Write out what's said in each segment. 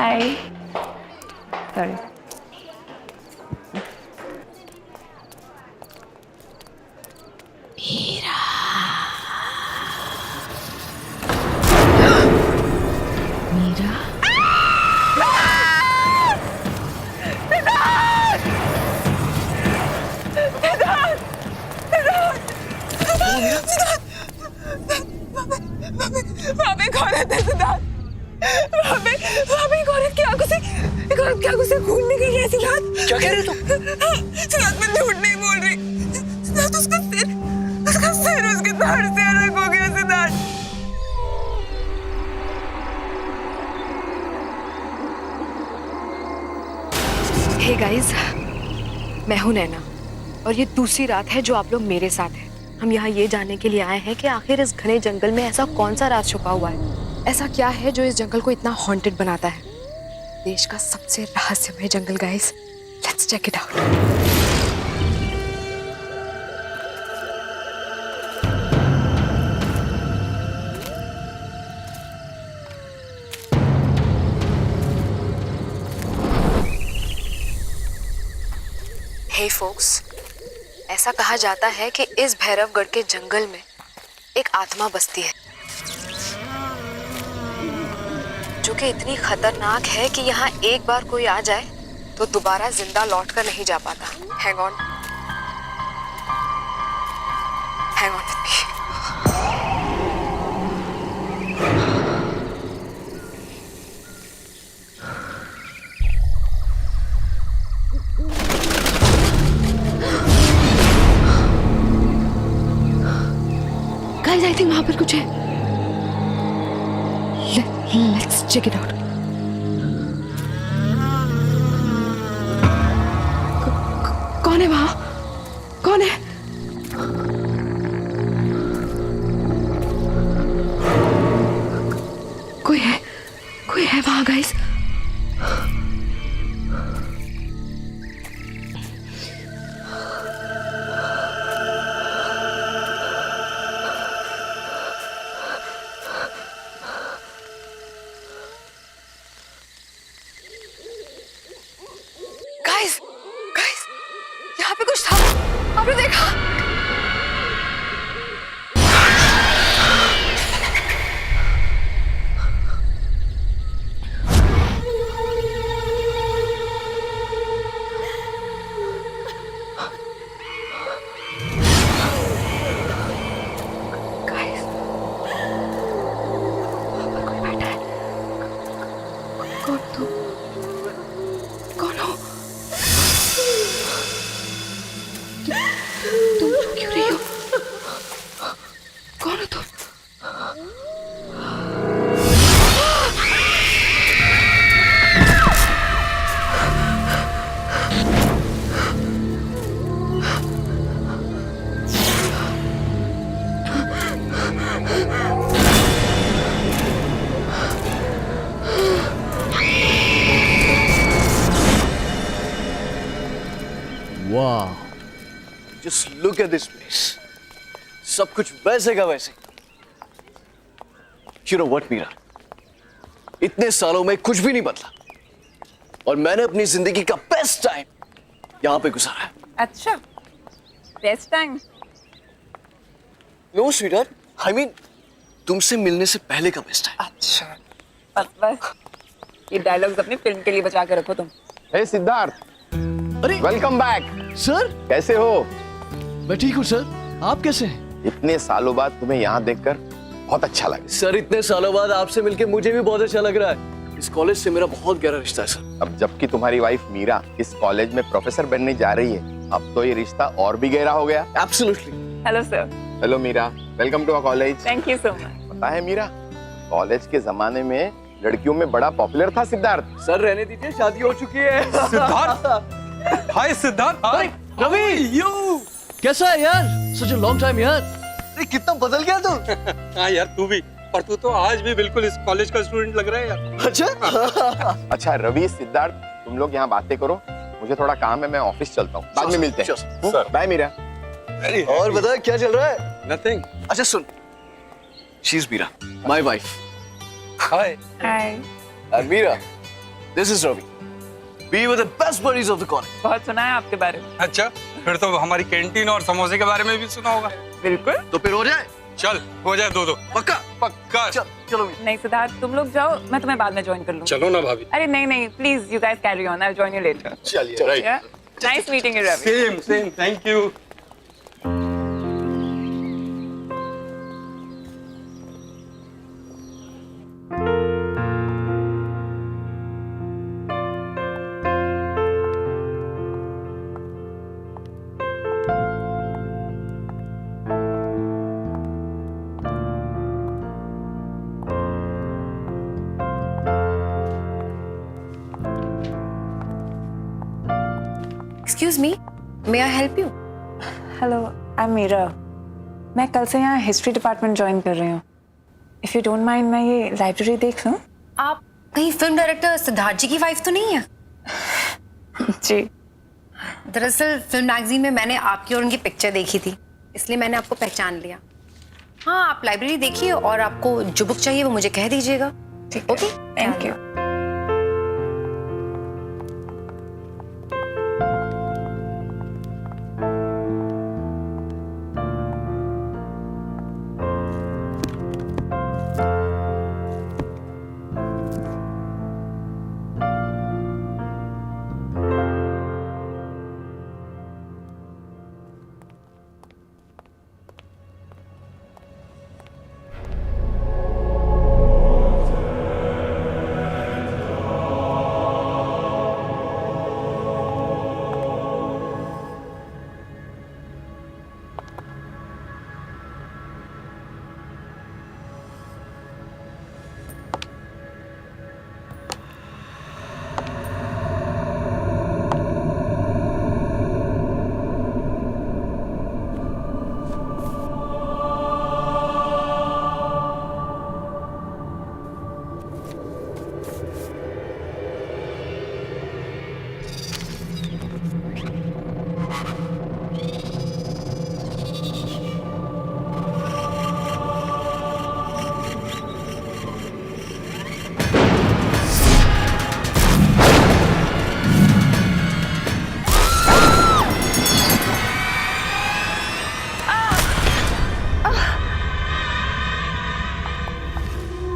हाय। Sorry. Meera. वहाँ पे एक औरत है सिद्धार्थ। वहाँ पे एक औरत की आंखों से खून निकल रहा है सिद्धार्थ। क्या कह रहे हो तुम? सिद्धार्थ मैं झूठ नहीं बोल रही। सिद्धार्थ उसका सिर उसके धड़ से अलग हो गया सिद्धार्थ। हे गाइस, मैं हूं नैना और ये दूसरी रात है जो आप लोग मेरे साथ हैं। हम यहाँ ये जानने के लिए आए हैं कि आखिर इस घने जंगल में ऐसा कौन सा राज छुपा हुआ है, ऐसा क्या है जो इस जंगल को इतना हॉन्टेड बनाता है। देश का सबसे रहस्यमय जंगल guys, let's check it out. Hey folks, ऐसा कहा जाता है कि इस भैरवगढ़ के जंगल में एक आत्मा बसती है जो कि इतनी खतरनाक है कि यहाँ एक बार कोई आ जाए तो दोबारा जिंदा लौट कर नहीं जा पाता। Hang on with me. Guys, I think वहां पर कुछ है। Let's check it out. कौन है वहां? कौन है? कोई है वहां गाइस। गाइस, यहाँ पे कुछ था। आपने देखा? गाइस, वहाँ पर कोई बैठा है। कौन तुम? कौन हो? तुम क्यों रही हो? कौन हो तुम? वाह, just look at this place. सब कुछ वैसे का वैसे। यू नो व्हाट मीरा, इतने सालों में कुछ भी नहीं बदला और मैंने अपनी जिंदगी का बेस्ट टाइम यहां पे गुजारा है। अच्छा, best time? No sweetheart, I mean तुमसे मिलने से पहले का बेस्ट टाइम। अच्छा, बस ये डायलॉग्स अपनी फिल्म के लिए बचा के रखो तुम। हे सिद्धार्थ, अरे वेलकम बैक। सर, कैसे हो? मैं ठीक हूँ सर, आप कैसे हैं? इतने सालों बाद तुम्हें यहाँ देखकर बहुत अच्छा लगा। सर, इतने सालों बाद आपसे मिलके मुझे भी बहुत अच्छा लग रहा है। इस कॉलेज से मेरा बहुत गहरा रिश्ता है सर। अब जबकि तुम्हारी वाइफ मीरा इस कॉलेज में प्रोफेसर बनने जा रही है, अब तो ये रिश्ता और भी गहरा हो गया। Absolutely. Hello sir. Hello Meera, welcome to our college. Thank you so much. पता है मीरा, कॉलेज के जमाने में लड़कियों में बड़ा पॉपुलर था सिद्धार्थ। सर रहने दीजिए, शादी हो चुकी है। सिद्धार्थ, हाय सिद्धार्थ। हाय रवि, यू कैसा है यार? सच अ लॉन्ग टाइम यार। अरे कितना बदल गया तू। हाँ यार, तू भी, पर तू तो आज भी बिल्कुल इस कॉलेज का स्टूडेंट लग रहा है यार। अच्छा। अच्छा रवि, सिद्धार्थ, तुम लोग यहाँ बातें करो, मुझे थोड़ा काम है, मैं ऑफिस चलता हूँ, बाद में मिलते हैं। सर। बाय मीरा। और बता क्या चल रहा है? नथिंग। अच्छा सुन, she is Meera, my wife. Hi. Hi. And Meera, This is Ravi. We were the best buddies of the college. बहुत सुना है आपके बारे में। अच्छा, फिर तो हमारी कैंटीन और समोसे के बारे में भी सुना होगा। बिल्कुल। तो फिर हो जाए? चल, हो जाए 2-2। पक्का? पक्का। चलो मीरा। नहीं सिद्धार्थ, तुम लोग जाओ, मैं तुम्हें बाद में ज्वाइन कर लूँ। चलो ना भाभी। अरे नहीं, please you guys carry on, I will join you later. चलिए right. Nice meeting you Ravi. Same, thank you. Excuse me, may I help you? Hello, I am Meera. मैं कल से यहाँ हिस्ट्री डिपार्टमेंट ज्वाइन कर रही हूँ। इफ यू डोंट माइंड, मैं ये लाइब्रेरी देख लूँ? आप कहीं फिल्म डायरेक्टर सिद्धार्थ जी की वाइफ तो नहीं है? जी। दरअसल फिल्म मैगजीन में मैंने आपकी और उनकी पिक्चर देखी थी, इसलिए मैंने आपको पहचान लिया। हाँ, आप लाइब्रेरी देखिए और आपको जो बुक चाहिए वो मुझे कह दीजिएगा। ठीक है, ओके, थैंक यू।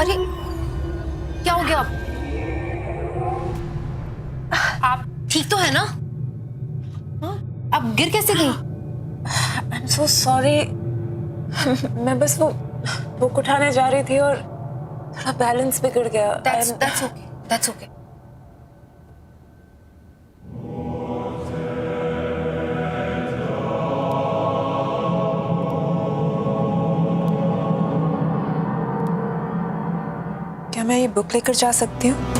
अरे क्या हो गया? आप ठीक तो है ना? हाँ? आप गिर कैसे गई? I am so sorry. मैं बस वो बुक उठाने जा रही थी और थोड़ा बैलेंस बिगड़ गया। That's okay. That's okay. क्या मैं ये बुक लेकर जा सकती हूँ?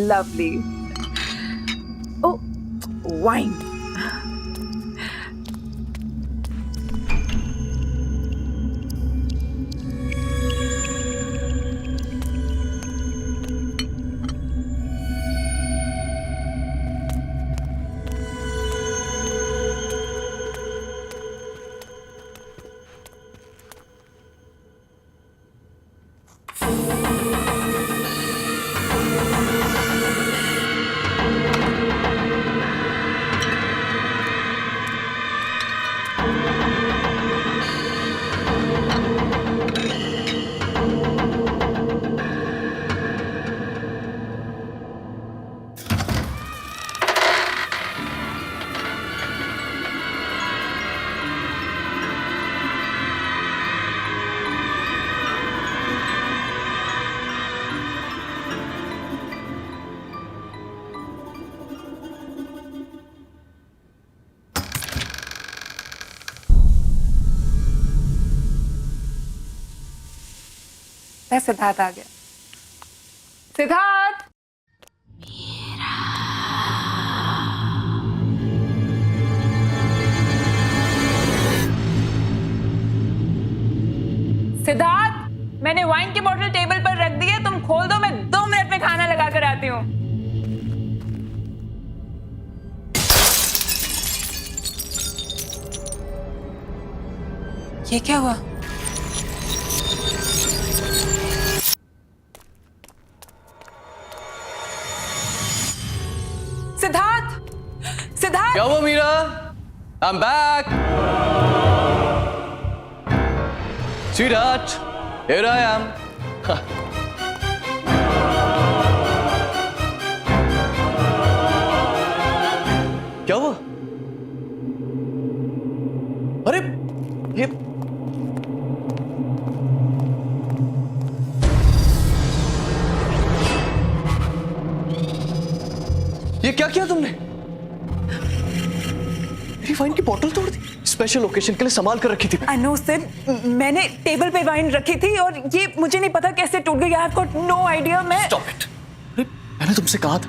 Lovely. Oh, wine. है सिद्धार्थ आ गया। सिद्धार्थ, सिद्धार्थ, मैंने वाइन की बोतल टेबल पर रख दी है, तुम खोल दो, मैं 2 मिनट में खाना लगा कर आती हूँ। ये क्या हुआ? सिद्धार्थ, सिद्धार्थ, क्या हुआ Meera? I am back. Sweetheart, here I am. क्या हुआ? अरे ये क्या किया तुमने? मेरी वाइन की बोतल तोड़ दी। स्पेशल ओकेजन के लिए संभाल कर रखी थी। I know sir, मैंने टेबल पे वाइन रखी थी और ये मुझे नहीं पता कैसे टूट गई। I've got no idea। मैं Stop it. अरे मैंने तुमसे कहा था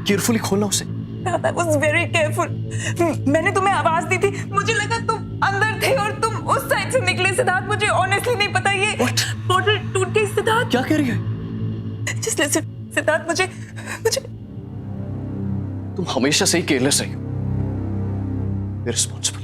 केयरफुली खोलना उसे। I was very careful। मैंने तुम्हें आवाज दी थी, मुझे लगा तुम अंदर थे और तुम उस साइड से निकले। सिद्धार्थ, मुझे ऑनेस्टली नहीं पता ये बोतल टूट गई। सिद्धार्थ, क्या कह रही है? Just listen, सिद्धार्थ, मुझे तुम हमेशा से ही केयरलेस रही हो, इररिस्पॉन्सिबल।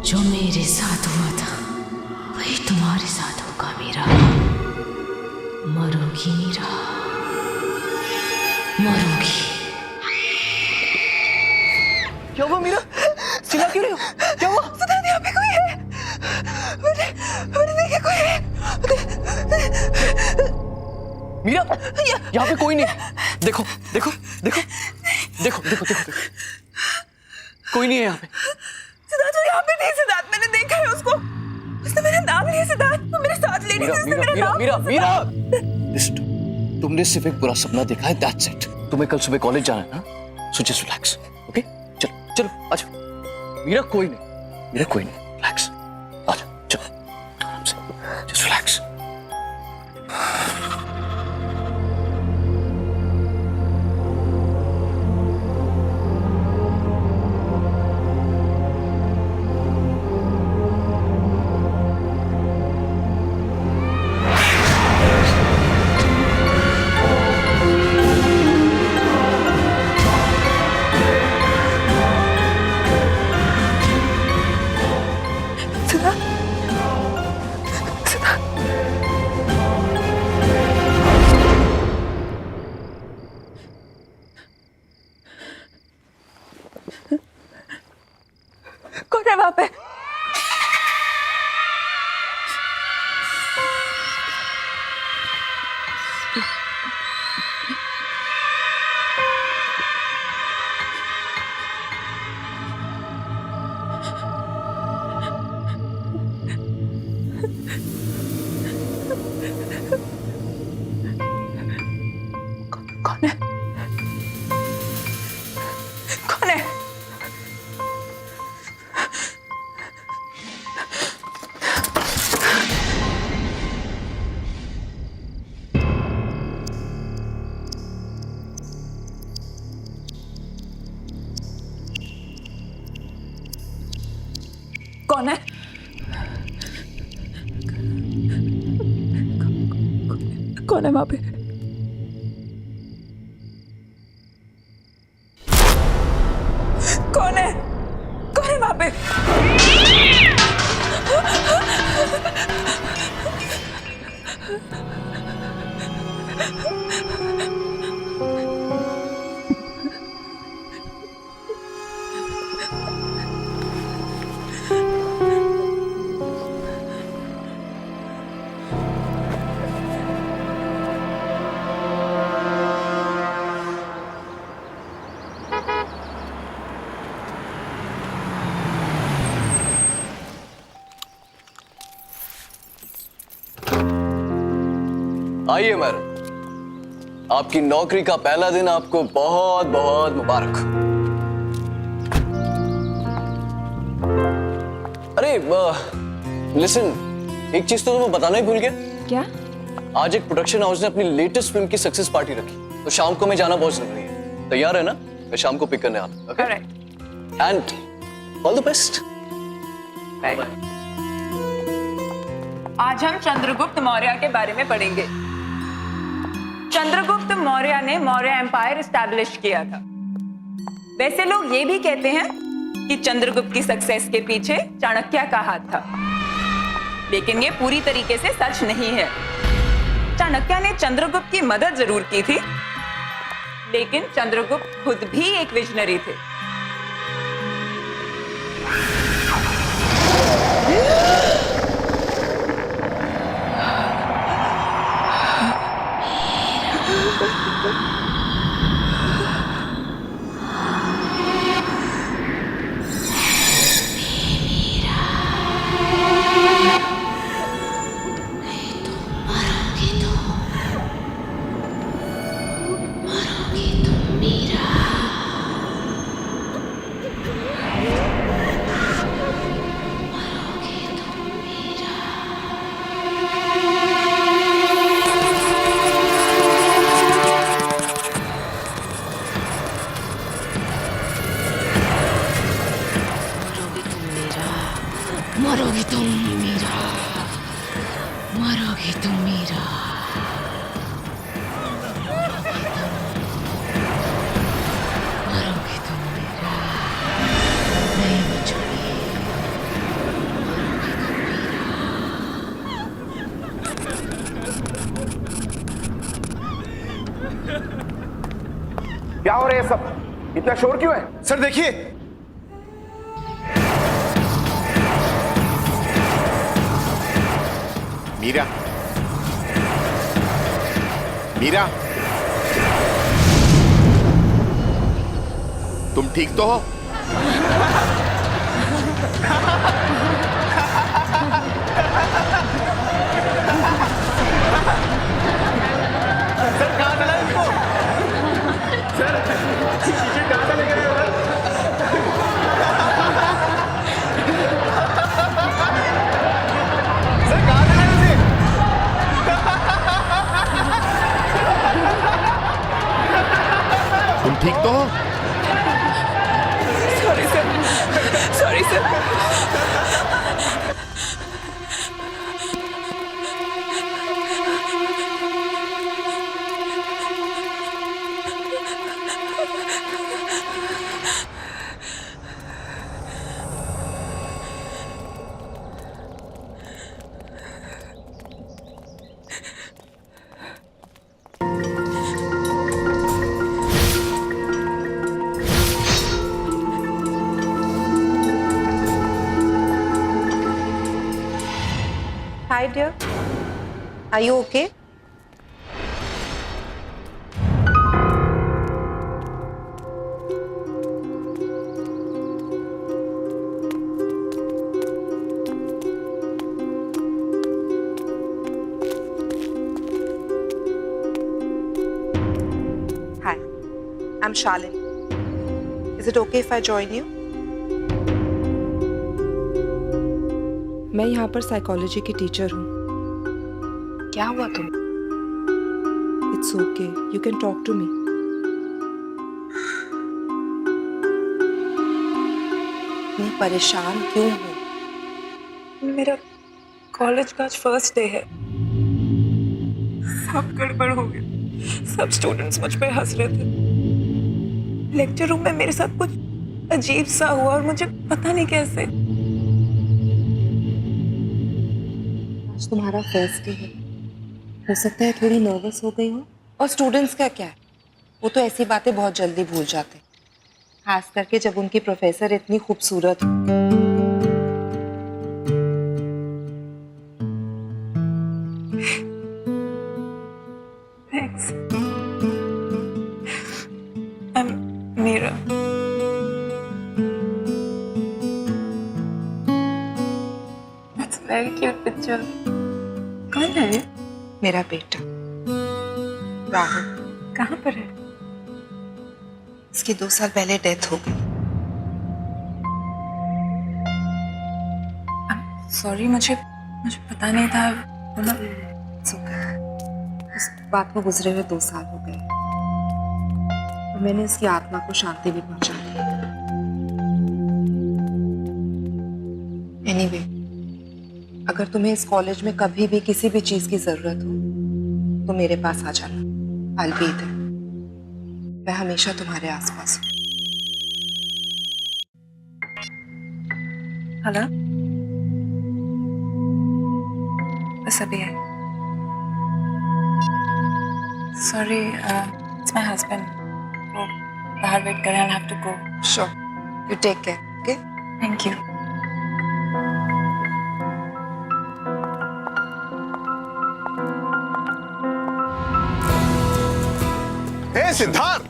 जो मेरे साथ हुआ था वही तुम्हारे साथ होगा मीरा। मरोगी मीरा, मरोगी। क्या हुआ मीरा? चिल्ला क्यों रही हो? क्या हुआ? सिद्धार्थ, यहाँ पे कोई है। मैंने देखा कोई है। मीरा, यहाँ पे कोई नहीं है। देखो देखो देखो देखो देखो देखो, कोई नहीं है यहाँ पे। सिद्धार्थ, वो यहाँ पे थी। सिद्धार्थ, मैंने देखा है उसको। उसने मेरा नाम लिया। सिद्धार्थ, वो मेरे साथ लेडी थी, उसने मेरा नाम लिया। मीरा, लिस्ट, तुमने सिर्फ एक बुरा सपना देखा है, दैट्स इट। तुम्हें कल सुबह कॉलेज जाना है ना, सो जस्ट रिलैक्स, ओके? चलो चलो आ जाओ। मीरा कोई नहीं, रिलैक्स, आ जाओ, चलो आराम से, जस्ट रिलैक्स। कौन है? कौन है? कौन है? कौन है वहां पे? कौन है? कौन है वहां पे? आइए मैडम, आपकी नौकरी का पहला दिन आपको बहुत बहुत मुबारक। अरे लिसन, एक चीज तो मैं बताना ही भूल गया। क्या? आज एक प्रोडक्शन हाउस ने अपनी लेटेस्ट फिल्म की सक्सेस पार्टी रखी, तो शाम को मैं जाना बहुत जरूरी है। तैयार है ना? मैं शाम को पिक करने आता हूं। Okay? And all the best. आज हम चंद्रगुप्त मौर्य के बारे में पढ़ेंगे। चंद्रगुप्त मौर्य ने मौर्य एम्पायर एस्टैब्लिश किया था। वैसे लोग ये भी कहते हैं कि चंद्रगुप्त की सक्सेस के पीछे चाणक्य का हाथ था, लेकिन ये पूरी तरीके से सच नहीं है। चाणक्य ने चंद्रगुप्त की मदद जरूर की थी, लेकिन चंद्रगुप्त खुद भी एक विजनरी थे। मरोगे तुम मीरा, मरोगे तुम मीरा। मरोगे तुम मीरा, नहीं बचोगे। क्या हो रहा है सब? इतना शोर क्यों है? सर देखिए, मीरा, मीरा, तुम ठीक तो हो? सर कहां चला इसको? सर पीछे कहां चले गए? तुम ठीक तो हो? Sorry sir, sorry sir. Hi dear, are you okay? I'm Shalin. Is it okay if I join you? मैं यहाँ पर साइकोलॉजी की टीचर हूँ. क्या हुआ तुम? It's okay, you can talk to me. मैं परेशान क्यों हूँ? मेरा कॉलेज का आज फर्स्ट डे है. सब गड़बड़ हो गया. सब स्टूडेंट्स मुझ पे हंस रहे थे. लेक्चर रूम में मेरे साथ कुछ अजीब सा हुआ और मुझे पता नहीं कैसे. आज तुम्हारा फर्स्ट डे है. हो सकता है थोड़ी नर्वस हो गई हो. और स्टूडेंट्स का क्या है, वो तो ऐसी बातें बहुत जल्दी भूल जाते, खास करके जब उनकी प्रोफेसर इतनी खूबसूरत हो. Thanks. I'm Meera. That's a very cute picture. कौन है ये? मेरा बेटा राहुल. कहाँ पर है? इसकी 2 साल पहले डेथ हो गई. सॉरी, मुझे पता नहीं था. बोलो. इस बात को गुजरे हुए 2 साल हो गए और मैंने इसकी आत्मा को शांति भी पहुंचा दी. एनीवे, अगर तुम्हें इस कॉलेज में कभी भी किसी भी चीज की जरूरत हो तो मेरे पास आ जाना. I'll be there. मैं हमेशा तुम्हारे आसपास हूँ. हेलो. बस अभी है. Sorry, it's my husband. वो बाहर वेट कर रहे हैं. I have to go. Sure. You take care. Okay? Thank you. Hey Siddharth.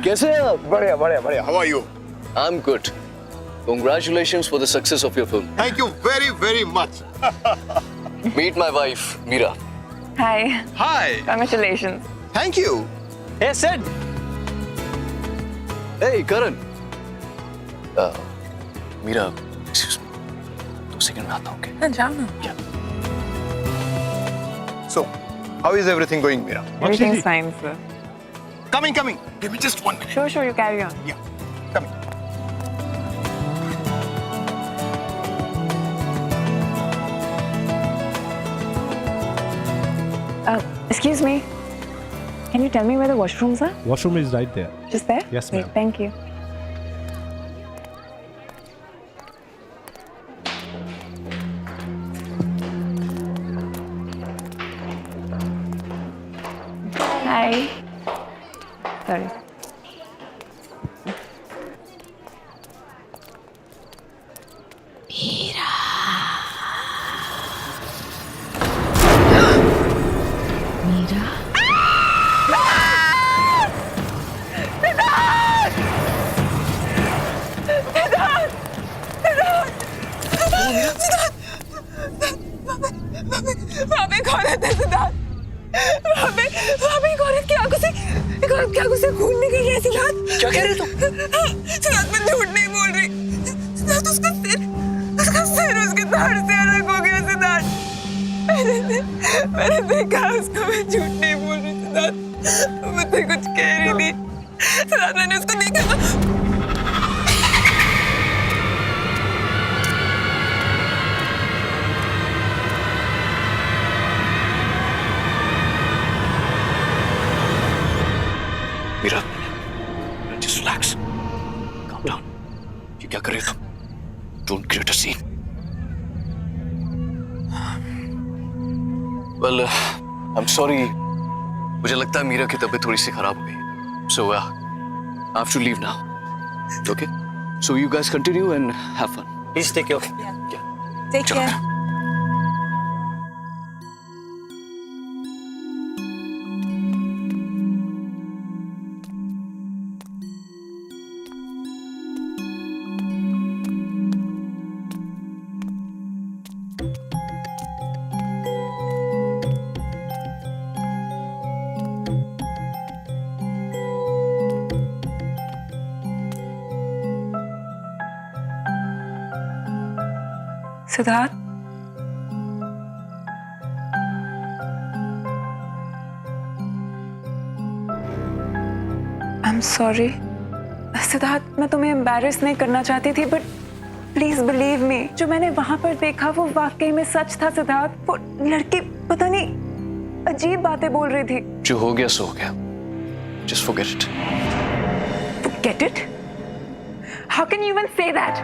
कैसे हैं आप? बढ़िया बढ़िया बढ़िया. How are you? I am good. Congratulations for the success of your film. Thank you very very much. Meet my wife, Meera. Hi. Hi. Congratulations. Thank you. Hey, Sid. Hey, Karan. Meera, excuse me. 2 second में आता हूँ. Okay? हाँ, जाओ ना. So, how is everything going, Meera? Everything's fine, sir. Coming. Give me just 1 minute. Sure, you carry on. Yeah, coming. Excuse me. Can you tell me where the washrooms are? Washroom is right there. Just there? Yes, Great, ma'am. thank you. Hi. Sorry. Meera वहाँ पे एक औरत है सिद्धार्थ. वहाँ पे एक औरत की आंखों से खून निकल रहा है सिद्धार्थ. क्या कह रहे हो तुम? सिद्धार्थ, मैं झूठ नहीं बोल रही. सिद्धार्थ, उसका सिर उसके धड़ से अलग हो गया सिद्धार्थ. मैंने देखा उसको. मैं झूठ नहीं बोल रही सिद्धार्थ. मैं तो कुछ कह रही थी सिद्धार्थ. मैंने उसको देखा. Meera, just relax. Calm down. ये क्या कर रहे हो तुम? Don't create a scene. Well, I'm sorry. मुझे लगता है मीरा की तबीयत थोड़ी सी खराब हो गई. So, I have to leave now. Okay? So you guys continue and have fun. Please take care. Yeah. Take चलो. care. Siddharth, I am sorry. Siddharth, मैं तुम्हें एम्बैरेस नहीं करना चाहती थी, बट प्लीज बिलीव मी, जो मैंने वहां पर देखा वो वाकई में सच था। सिद्धार्थ, वो लड़की पता नहीं अजीब बातें बोल रही थी। जो हो गया सो हो गया, just forget it. Forget it? How can you even say that?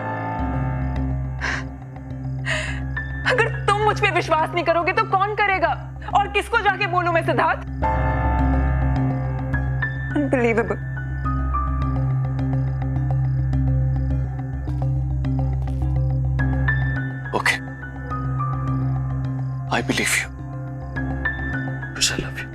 अगर तुम मुझ पे विश्वास नहीं करोगे तो कौन करेगा? और किसको जाके बोलूं मैं? Siddharth, Unbelievable. Okay. I believe you. Because I love you.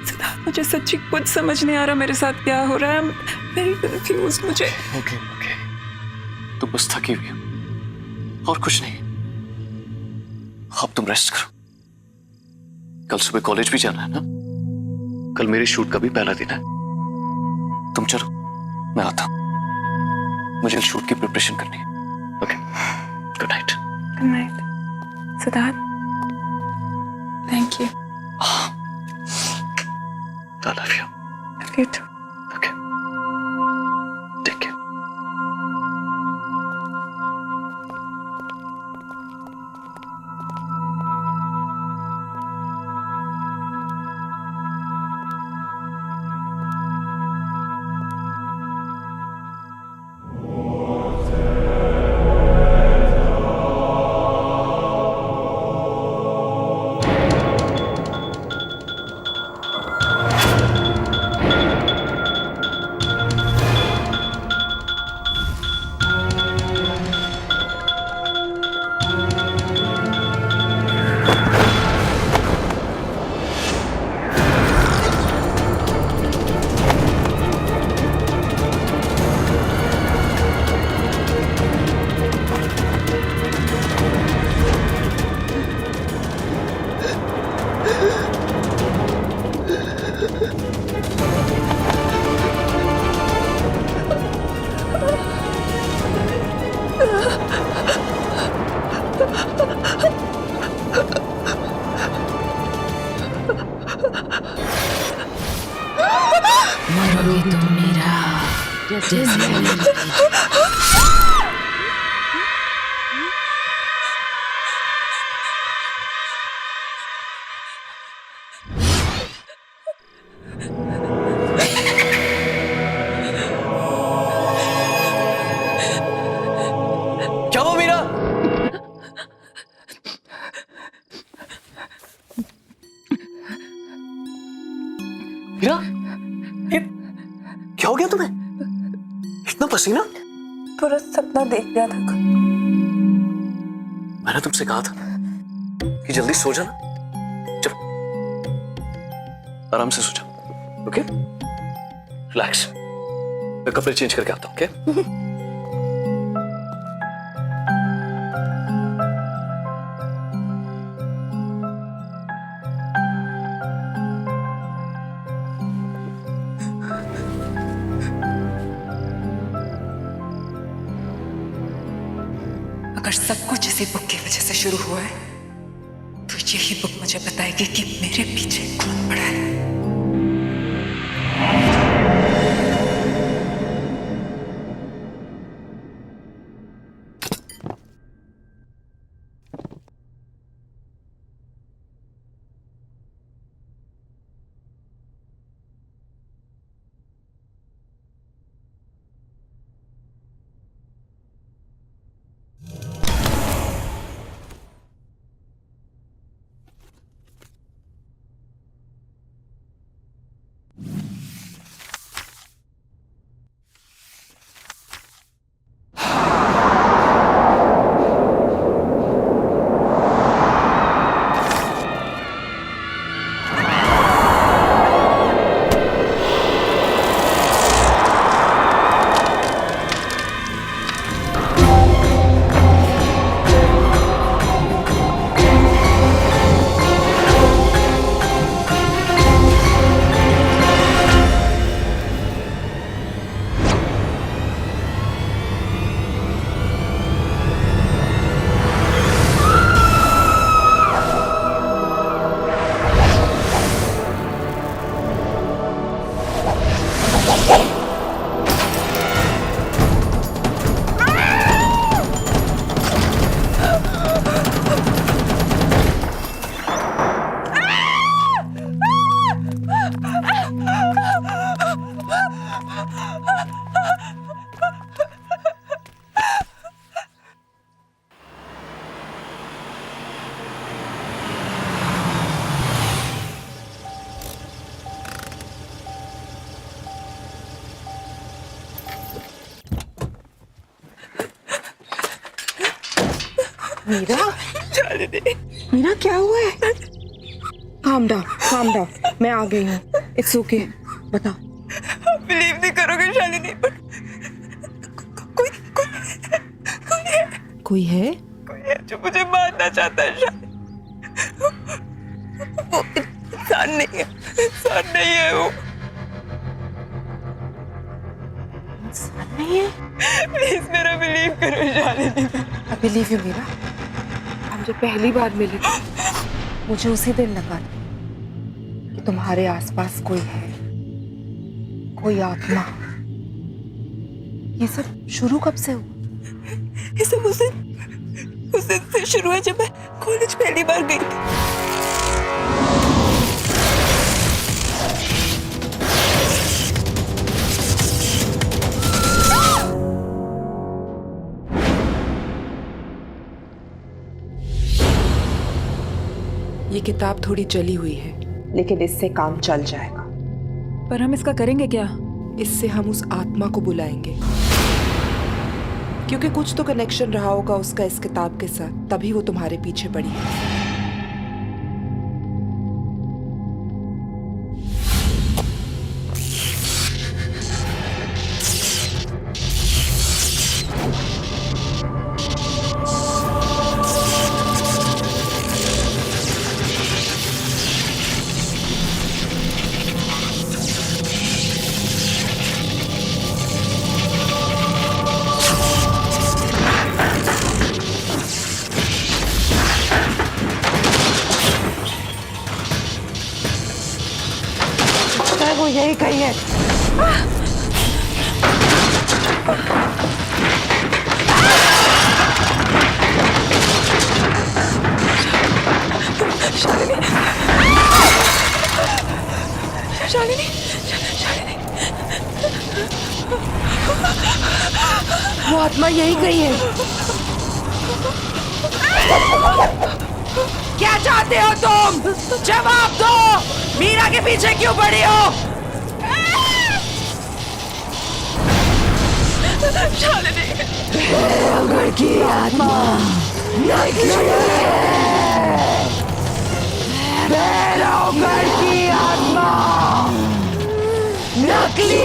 Siddharth, मुझे सच्ची कुछ समझ नहीं आ रहा मेरे साथ क्या हो रहा है। वेरी कंफ्यूज मुझे। Okay. तुम बस थकी हुई हो और कुछ नहीं। अब तुम रेस्ट करो। कल सुबह कॉलेज भी जाना है ना? कल मेरे शूट का भी पहला दिन है। तुम चलो, मैं आता हूं। मुझे शूट की प्रिपरेशन करनी है। Okay, good night. Good night Siddharth. Thank you. I love you. Love you too. Okay. Take care. मरोगे तुम मेरा जैसे क्या हुआ मीरा? मीरा, ये क्या हो गया तुम्हें? इतना पसीना? पूरा सपना देख लिया था। मैंने तुमसे कहा था कि जल्दी सो जाना। चलो, आराम से सो जाओ। Okay, relax. मैं कपड़े चेंज करके आता हूँ। ओके? अगर सब कुछ इसी बुक की वजह से शुरू हुआ है तो यही बुक मुझे बताएगी कि मेरे पीछे कौन पड़ा है। मीरा मीरा क्या हुआ है? काम डाउन मैं आ गई हूँ। इट्स ओके बताओ। बिलीव नहीं करोगे शालिनी, पर कोई है? कोई है जो मुझे मारना चाहता है शालिनी। वो इंसान नहीं है वो। इंसान नहीं है? प्लीज मेरा बिलीव करो Shalini. I believe you Meera. हम जब पहली बार मिले थे मुझे उसी दिन लगा कि तुम्हारे आसपास कोई है, कोई आत्मा। ये सब शुरू कब से हुआ? ये सब उस दिन से शुरू है जब मैं कॉलेज पहली बार गई थी। ये किताब थोड़ी जली हुई है, लेकिन इससे काम चल जाएगा। पर हम इसका करेंगे क्या? इससे हम उस आत्मा को बुलाएंगे, क्योंकि कुछ तो कनेक्शन रहा होगा उसका इस किताब के साथ, तभी वो तुम्हारे पीछे पड़ी है। वो यही कही है। शालिनी वो आत्मा यही कही है। क्या चाहते हो तुम? जवाब दो। मीरा के पीछे क्यों पड़ी हो? घर की आत्मा घर की आत्मा नकली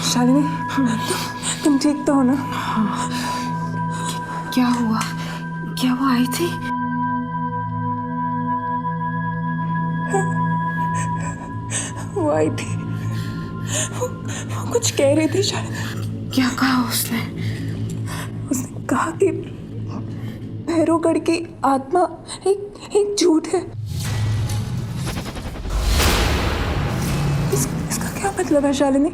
शालिनी, तुम ठीक तो हो ना? क्या हुआ? क्या वो आई थी? वो आई थी, वो कुछ कह रही थी शालिनी। क्या कहा उसने? उसने कहा कि भैरवगढ़ की आत्मा एक झूठ है। इसका क्या मतलब है शालिनी?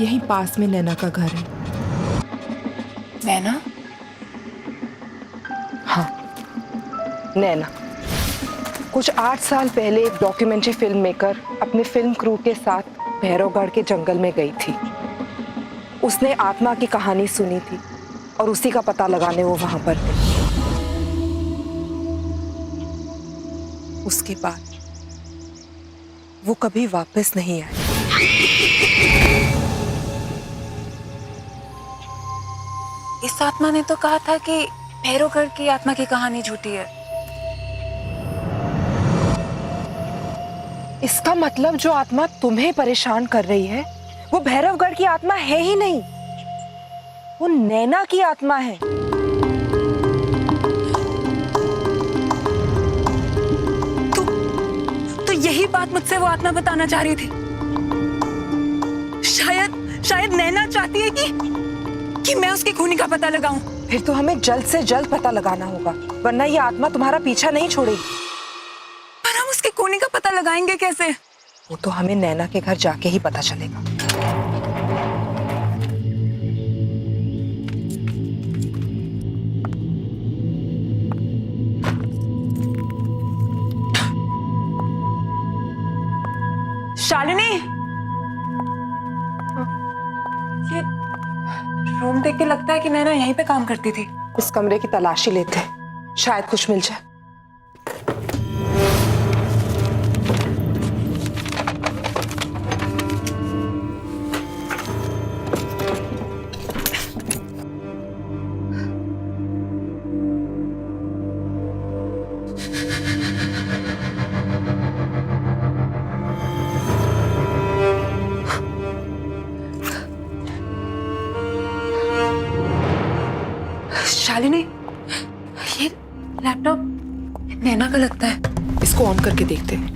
यहीं पास में नैना का घर है। नैना? हाँ, नैना। कुछ 8 साल पहले एक डॉक्यूमेंट्री फिल्म मेकर अपनी फिल्म क्रू के साथ भैरवगढ़ के जंगल में गई थी। उसने आत्मा की कहानी सुनी थी और उसी का पता लगाने वो वहां पर थे। उसके बाद वो कभी वापस नहीं आए। इस आत्मा ने तो कहा था कि भैरवगढ़ की आत्मा की कहानी झूठी है। इसका मतलब जो आत्मा तुम्हें परेशान कर रही है वो भैरवगढ़ की आत्मा है ही नहीं, वो नैना की आत्मा है। तो यही बात मुझसे वो आत्मा बताना चाह रही थी। शायद नैना चाहती है कि मैं उसकी खूनी का पता लगाऊं। फिर तो हमें जल्द से जल्द पता लगाना होगा, वरना ये आत्मा तुम्हारा पीछा नहीं छोड़ेगी। पर हम उसकी खूनी का पता लगाएंगे कैसे? वो तो हमें नैना के घर जाके ही पता चलेगा। रूम देख के लगता है कि नैना यहीं पे काम करती थी। इस कमरे की तलाशी लेते, शायद कुछ मिल जाए। शालिनी, ये लैपटॉप नैना का लगता है। इसको ऑन करके देखते हैं।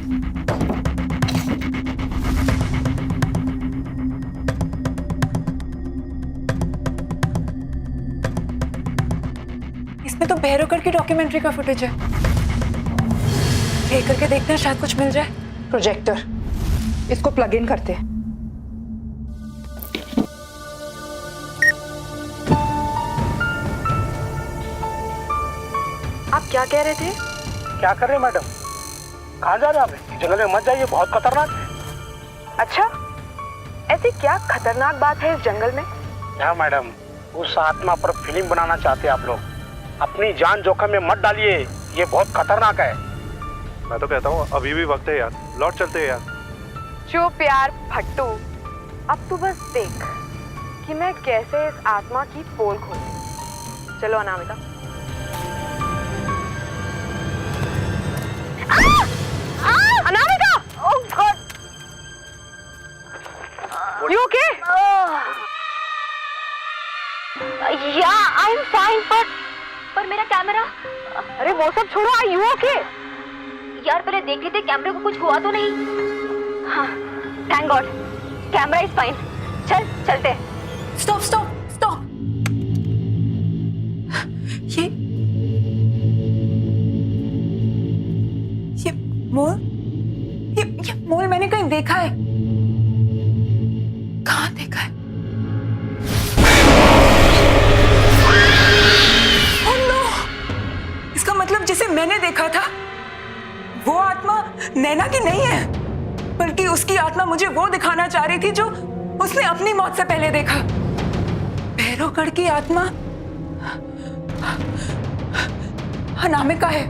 इसमें तो भैरवगढ़ की डॉक्यूमेंट्री का फुटेज है। प्ले करके देखते हैं, शायद कुछ मिल जाए। प्रोजेक्टर, इसको प्लग इन करते हैं। आप क्या कह रहे थे? क्या कर रहे हैं मैडम? कहाँ जा रहे हैं आप? जंगल में मत जाइए, बहुत खतरनाक है। अच्छा, ऐसी क्या खतरनाक बात है इस जंगल में? क्या मैडम, उस आत्मा पर फिल्म बनाना चाहते हैं आप लोग? अपनी जान जोखिम में मत डालिए, ये बहुत खतरनाक है। मैं तो कहता हूँ अभी भी वक्त है यार, लौट चलते हैं यार। चुप यार फट्टू, अब तू बस देख कि मैं कैसे इस आत्मा की पोल खोलूं। चलो Anamika. Anamika! Oh God! You okay? Yeah, I'm fine, पर मेरा कैमरा। अरे वो सब छोड़ो, Are you okay? यार पहले देख लेते कैमरे को कुछ हुआ तो नहीं। हाँ, thank God, camera is fine. चल चलते। Stop stop stop. ये मोल, ये मोल मैंने कहीं देखा है। कहाँ देखा है? Oh no! इसका मतलब जिसे मैंने देखा था वो आत्मा नैना की नहीं है, बल्कि उसकी आत्मा मुझे वो दिखाना चाह रही थी जो उसने अपनी मौत से पहले देखा। भैरवगढ़ की आत्मा अनामिका है।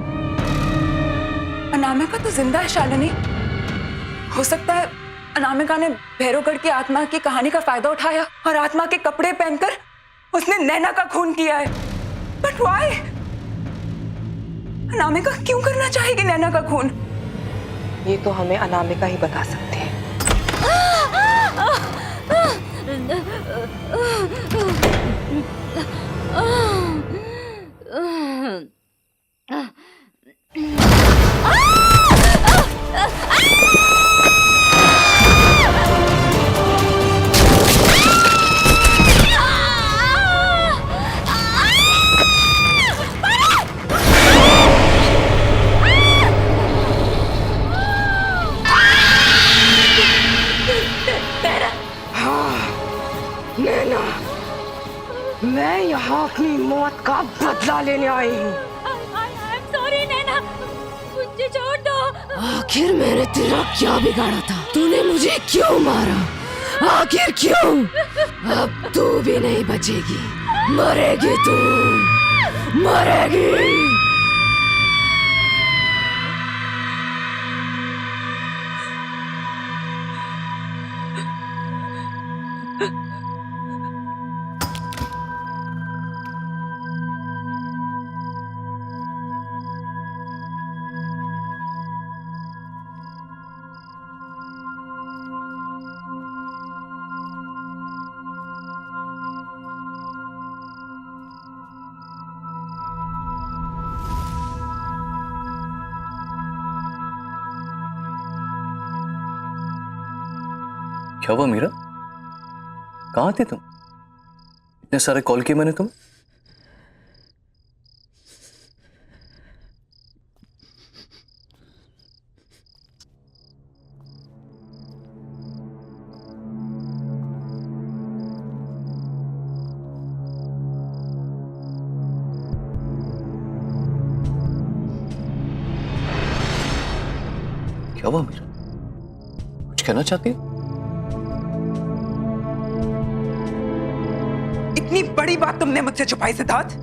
अनामिका तो जिंदा है शालिनी। हो सकता है अनामिका ने भैरवगढ़ की आत्मा की कहानी का फायदा उठाया और आत्मा के कपड़े पहनकर उसने नैना का खून किया है। But why? अनामिका क्यों करना चाहेगी नैना का खून? ये तो हमें अनामिका ही बता सकती है। मैं यहाँ अपनी मौत का बदला लेने आई हूँ। सॉरी नैना, मुझे छोड़ दो। आखिर मैंने तेरा क्या बिगाड़ा था? तूने मुझे क्यों मारा? आखिर क्यों? अब तू भी नहीं बचेगी, मरेगी तू, मरेगी। क्या हुआ मीरा? कहाँ थे तुम? इतने सारे कॉल किए मैंने तुम्हें। क्या हुआ मीरा? कुछ कहना चाहती है? कितनी बड़ी बात तुमने मुझसे छुपाई सिद्धार्थ।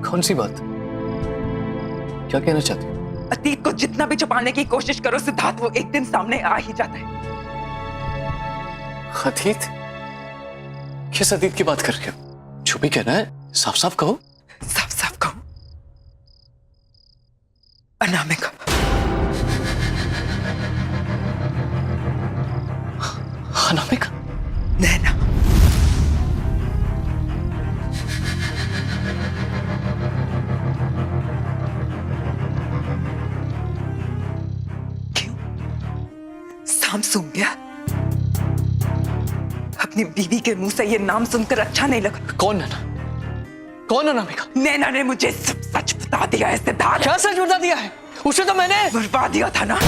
कौन सी बात? क्या कहना चाहती हो? अतीत को जितना भी छुपाने की कोशिश करो सिद्धार्थ, वो एक दिन सामने आ ही जाता है। अतीत? किस अतीत की बात कर रहे हो? छुप ही कहना है, साफ साफ कहो। साफ साफ कहो, अनामिका। अनामिका? नैना। क्यों? शाम सूंघ गया? अपनी बीवी के मुंह से ये नाम सुनकर अच्छा नहीं लगा? कौन नैना? कौन अनामिका? नैना ने मुझे सब सच बता दिया है सिद्धार्थ। क्या सच बता दिया है? उसे तो मैंने बुलवा दिया था ना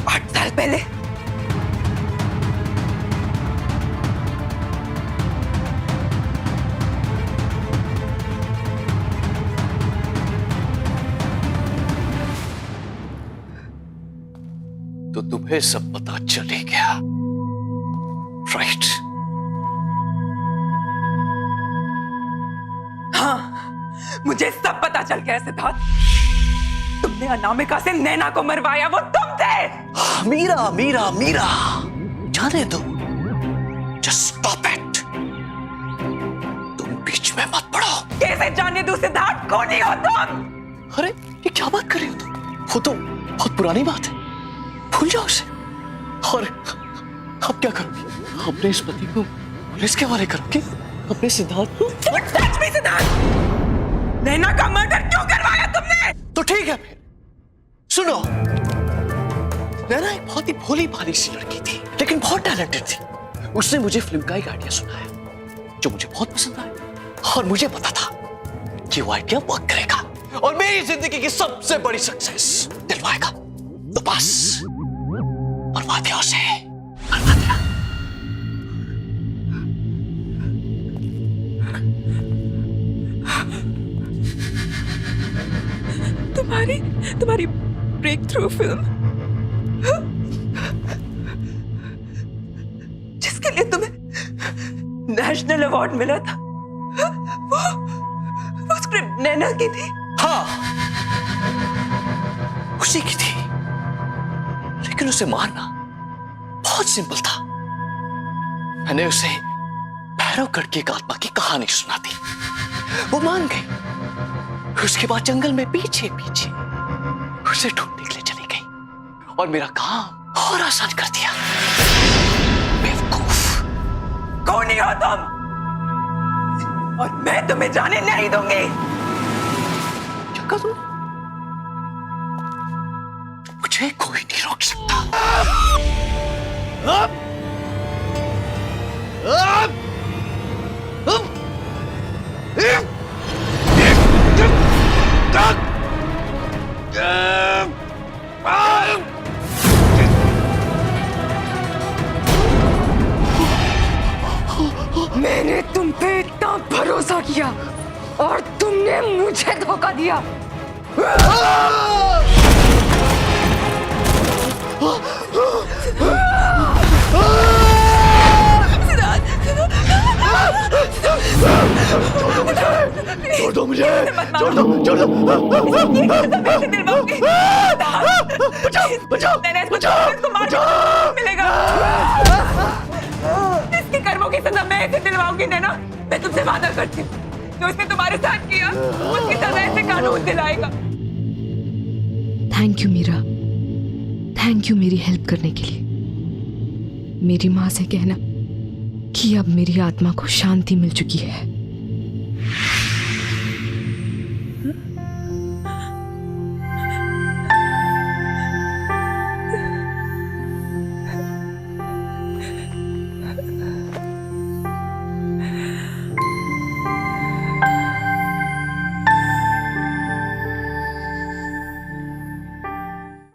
8 साल पहले। तो तुम्हें सब पता चल ही गया, राइट? हाँ, मुझे सब पता चल गया सिद्धार्थ। तुमने अनामिका से नैना को मरवाया, वो तुम थे। मीरा मीरा मीरा, जाने दो। Just stop it. तुम बीच में मत पड़ो। कैसे जाने दो सिद्धार्थ, कौन ही हो तुम? अरे ये क्या बात कर रही हो तुम? वो तो बहुत पुरानी बात है, भूल जाओ उसे। और अब क्या करोगी? अपने इस पति को पुलिस के हवाले करोगे? अपने सिद्धार्थ को? सच में सिद्धार्थ, नैना का मर्डर क्यों करवाया तुमने? तो ठीक है फिर सुनो, नैना एक बहुत ही भोली भाली सी लड़की थी, लेकिन बहुत टैलेंटेड थी। उसने मुझे फिल्म का एक आइडिया सुनाया जो मुझे बहुत पसंद आया, और मुझे पता था कि वो आइडिया वर्क करेगा और मेरी जिंदगी की सबसे बड़ी सक्सेस दिलवाएगा। तो बस बर्बाद दिया उसे, बर्बाद दिया। तुम्हारी ब्रेक थ्रू फिल्म, जिसके लिए तुम्हें नेशनल अवार्ड मिला था, वो स्क्रिप्ट नैना की थी। हाँ, उसी की थी, लेकिन उसे मारना बहुत सिंपल था। मैंने उसे भैरवगढ़ की एक आत्मा की कहानी सुना दी, वो मान गई। उसके बाद जंगल में पीछे पीछे उसे ढूंढने के लिए चली गई और मेरा काम और आसान कर दिया। बेवकूफ। कौन ही हो तुम? और मैं तुम्हें जाने नहीं दूंगी। क्या कहा तुमने? मुझे कोई नहीं रोक सकता। मैंने तुम पे इतना भरोसा किया और तुमने मुझे धोखा दिया। छोड़ दो मुझे, छोड़ दो, छोड़ दो। बचाओ, बचाओ, बचाओ, मिलेगा। इसके कर्मों की सजा मैं इसे दिलवाऊंगी नैना। मैं तुमसे वादा करती हूँ, जो इसने तुम्हारे साथ किया उसकी सजा इसे कानून दिलाएगा। Thank you Meera, thank you मेरी हेल्प करने के लिए। मेरी माँ से कहना कि अब मेरी आत्मा को शांति मिल चुकी है।